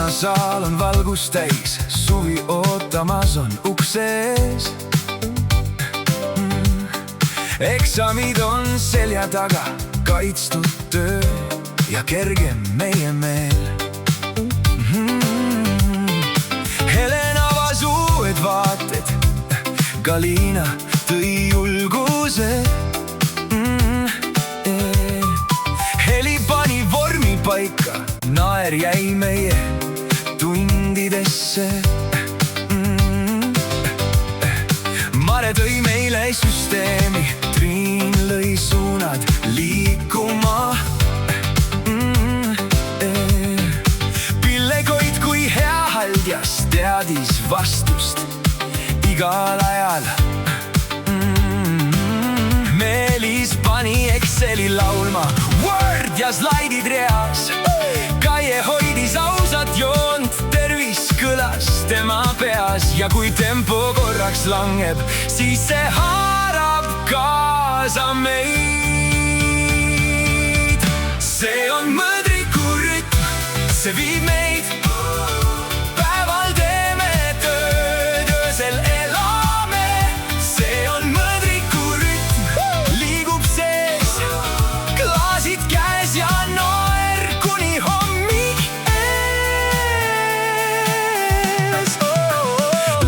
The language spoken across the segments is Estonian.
linnasaal on valgust täis, suvi ootamas on ukse ees. Eksamid on selja taga, kaitstud töö ja kergem meie meel. Helen avas uued vaated, Galina tõi julguse. Heli pani vormi paika, naer jäi meie tundidesse. Mare tõi meile süsteemi, Triin lõi suunad liikuma. Pillekoid kui hea haldjas teadis vastust igal ajal. Meelis pani Exceli laulma, Word ja slaidid reas. Kaie hoidis ausat joont, tervis kõlas tema peas. Ja kui tempo korraks langeb, siis see haarab kaasa meid. See on mõõdriku rütm, see viib meid. Päeval teeme tööd, öösel elame. See on mõõdriku rütm, liigub sees, klaasid käes ja noer kuni hommik ees.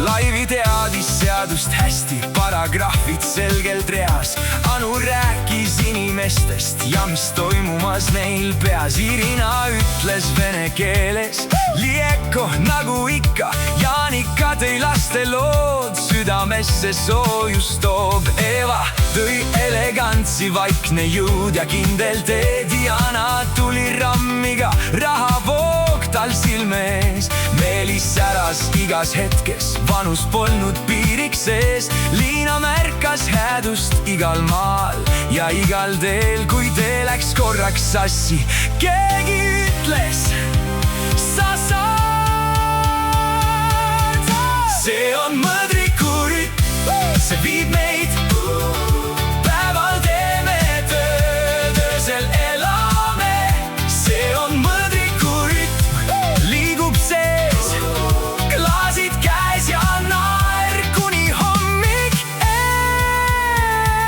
Laivi teadis seadust hästi, paragrahvid selgelt reas. Anu rääkis inimestest ja mis toimumas neil peas. Irina ütles vene keeles, Lieko nagu ikka. Jaanika tõi laste lood, südamesse soojust toob. Eva tõi elegantsi, vaikne jõud ja kindel tee. Diana tuli rammiga, rahavoog tal silme ees. Meelis säras igas hetkes, vanus polnud piiriks sees. Liina märkas häädust igal maal ja igal teel. Kui tee läks korraks sassi, keegi ütles, sa saad. See on mõõdriku rütm, see viib meid. Päeval teeme tööd, öösel elame. See on mõõdriku rütm, liigub sees, klaasid käes ja naer kuni hommik ees.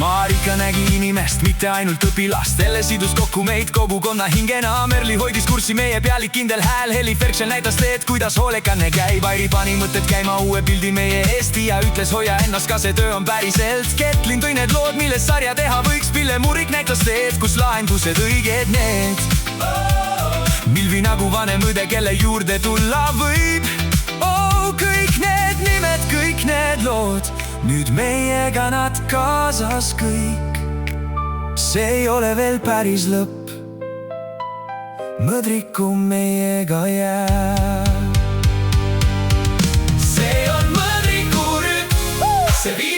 Marika nägi inimest, mitte ainult õpilast. Elle sidus kokku meid kogukonna hingena. Merli hoidis kurssi meie pealik, kindel hääl. Heli Ferksel näitas teed, kuidas hoolekanne käib. Airi pani mõtted käima, uue pildi meie Eesti ja ütles, hoia ennast, ka see töö on päriselt. Ketlin tõi need lood, milles sarja teha võiks. Pille Murik näitas teed, kus lahendused õiged need. Milvi nagu vanem õde, kelle juurde tulla võib. Oh, kõik need nimed, kõik need lood, nüüd meiega nad kaasas kõik. See ei ole veel päris lõpp, mõõdriku meiega jääb. See on mõõdriku rütm, see viib